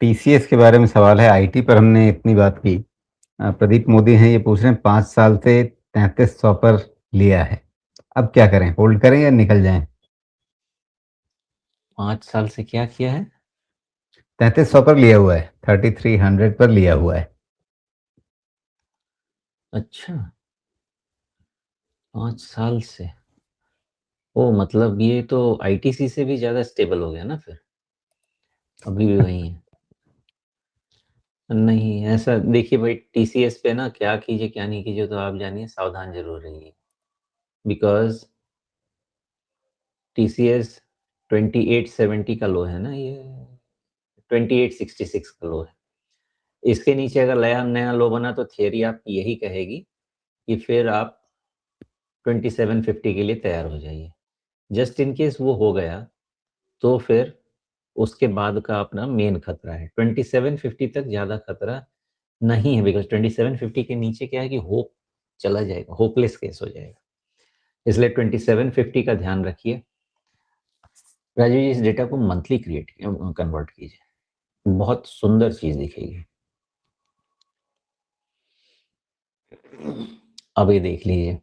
TCS के बारे में सवाल है, आईटी पर हमने इतनी बात की। प्रदीप मोदी हैं, ये पूछ रहे हैं 5 साल से 3300 पर लिया है। अब क्या करें? होल्ड करें या निकल जाएँ? 5 साल से क्या किया है? 3300 पर लिया हुआ है, 3300 पर लिया हुआ है। अच्छा, 5 साल से। ओह! मतलब ये तो आईटीसी से भी ज़्यादा स्टेबल हो गया ना फिर? अभी भी वही है। नहीं, ऐसा देखिए भाई टीसीएस पे ना क्या कीजिए, क्या नहीं कीजिए तो आप जानिए सावधान ज़रूर रहिए। बिकॉज़ टीसीएस 2870 का लो है ना ये, 2866 का लो है। इसके नीचे अगर नया लो बना तो थियरी आपकी यही कहेगी कि फिर आप 2750 के लिए तैयार हो जाइए। जस्ट इन केस वो हो गया, तो फिर उसके बाद का अपना मेन खतरा है। 2750 तक ज़्यादा खतरा नहीं है बिकॉज़ 2750 के नीचे क्या है कि होप चला जाएगा, होपलेस केस हो जाएगा। इसलिए 2750 का ध्यान रखिए। राजू जी, इस डेटा को मंथली कन्वर्ट कीजिए। बहुत सुंदर चीज़ दिखेगी। अभी देख लीजिए।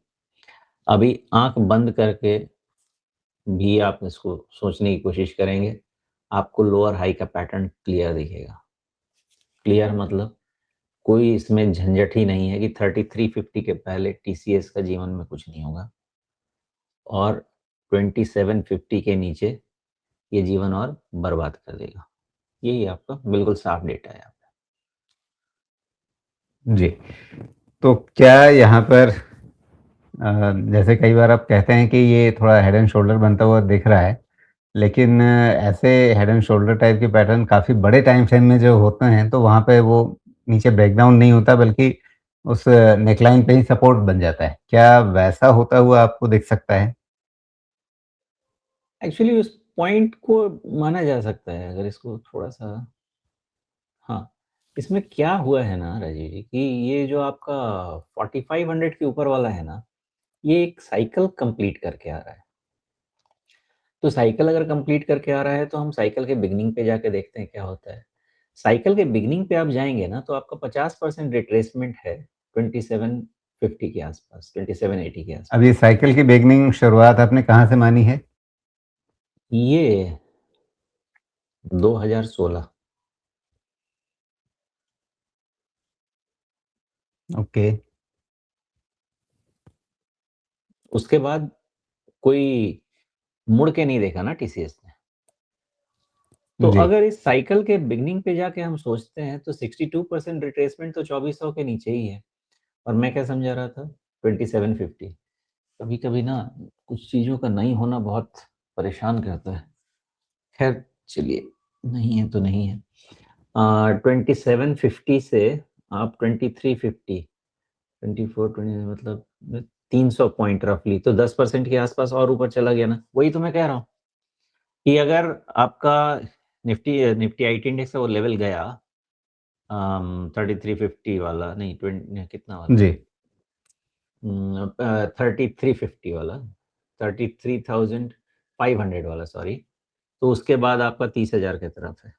अभी आँख बंद करके भी आप इसको सोचने की कोशिश करेंगे, आपको लोअर हाई का पैटर्न क्लियर दिखेगा। क्लियर मतलब कोई इसमें झंझट ही नहीं है कि 3350 के पहले टीसीएस का जीवन में कुछ नहीं होगा और 2750 के नीचे ये जीवन और बर्बाद कर देगा। यही आपका बिल्कुल साफ डेटा है यहाँ जी, तो क्या यहाँ पर जैसे कई बार आप कहते हैं कि ये थोड़ा हेड एंड शोल्डर बनता हुआ दिख रहा है, लेकिन ऐसे हेड एंड शोल्डर टाइप के पैटर्न काफ़ी बड़े टाइम फ्रेम में जो होते हैं, तो वहाँ पे वो नीचे ब्रेकडाउन नहीं होता बल्कि उस नेकलाइन पे ही सपोर्ट बन जाता है। क्या वैसा होता हुआ आपको दिख सकता है? पे। एक्चुअली उस पॉइंट को माना जा सकता है अगर इसको थोड़ा-सा। हाँ, इसमें क्या हुआ है ना राजीव जी कि ये जो आपका 4500 के ऊपर वाला है ना, ये एक साइकिल कंप्लीट करके आ रहा है। तो साइकिल अगर कंप्लीट करके आ रहा है तो हम साइकिल के बिगिनिंग पे जाके देखते हैं क्या होता है। साइकिल के बिगिनिंग पे आप जाएँगे ना तो आपका 50% रिट्रेसमेंट है 2750 के आसपास, 2780 के अब आसपास। ये साइकिल की बिगिनिंग शुरुआत आपने कहाँ से मानी है? ये 2016। ओके। उसके बाद कोई मुड़ के नहीं देखा ना टीसीएस ने। तो जी, अगर इस साइकिल के बिगिनिंग पे जाके हम सोचते हैं तो 62% रिट्रेसमेंट तो 2400 के नीचे ही है और मैं क्या समझा रहा था 2750। कभी-कभी ना कुछ चीज़ों का नहीं होना बहुत परेशान करता है। ख़ैर चलिए, नहीं है तो नहीं है। 2750 से आप 2350, 24 मतलब 300 पॉइंट रफ़ली तो 10% के आस-पास और ऊपर चला गया ना, वही तो मैं कह रहा हूँ कि अगर आपका निफ्टी आईटी इंडेक्स का वो लेवल गया 3350 वाला नहीं कितना वाला जी। 3350 वाला 33,500 वाला सॉरी, तो उसके बाद आपका 30,000 की तरफ है।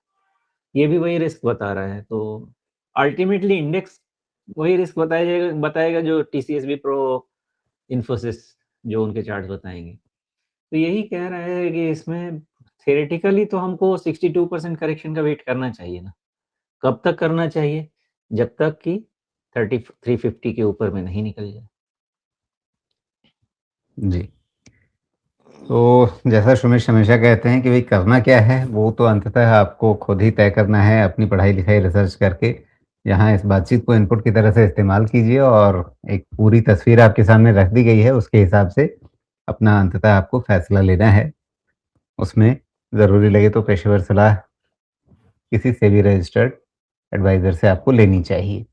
ये भी वही रिस्क बता रहा है, तो अल्टीमेटली इंडेक्स वही रिस्क बताएगा जो टीसीएस, विप्रो, इन्फोसिस जो उनके चार्ट्स बताएँगे। तो यही कह रहा है कि इसमें थियोरेटिकली तो हमको 62% करेक्शन का वेट करना चाहिए ना। कब तक करना चाहिए? जब तक कि 3350 के ऊपर में नहीं निकल जाए। जी। तो जैसा सुमेश हमेशा कहते हैं कि भई करना क्या है, वो तो अंततः आपको खुद ही तय करना है अपनी पढ़ाई-लिखाई रिसर्च करके। यहाँ इस बातचीत को इनपुट की तरह से इस्तेमाल कीजिए और एक पूरी तस्वीर आपके सामने रख दी गई है, उसके हिसाब से अपना अंततः आपको फैसला लेना है। उसमें ज़रूरी लगे तो पेशेवर सलाह किसी सेबी रजिस्टर्ड एडवाइज़र से आपको लेनी चाहिए।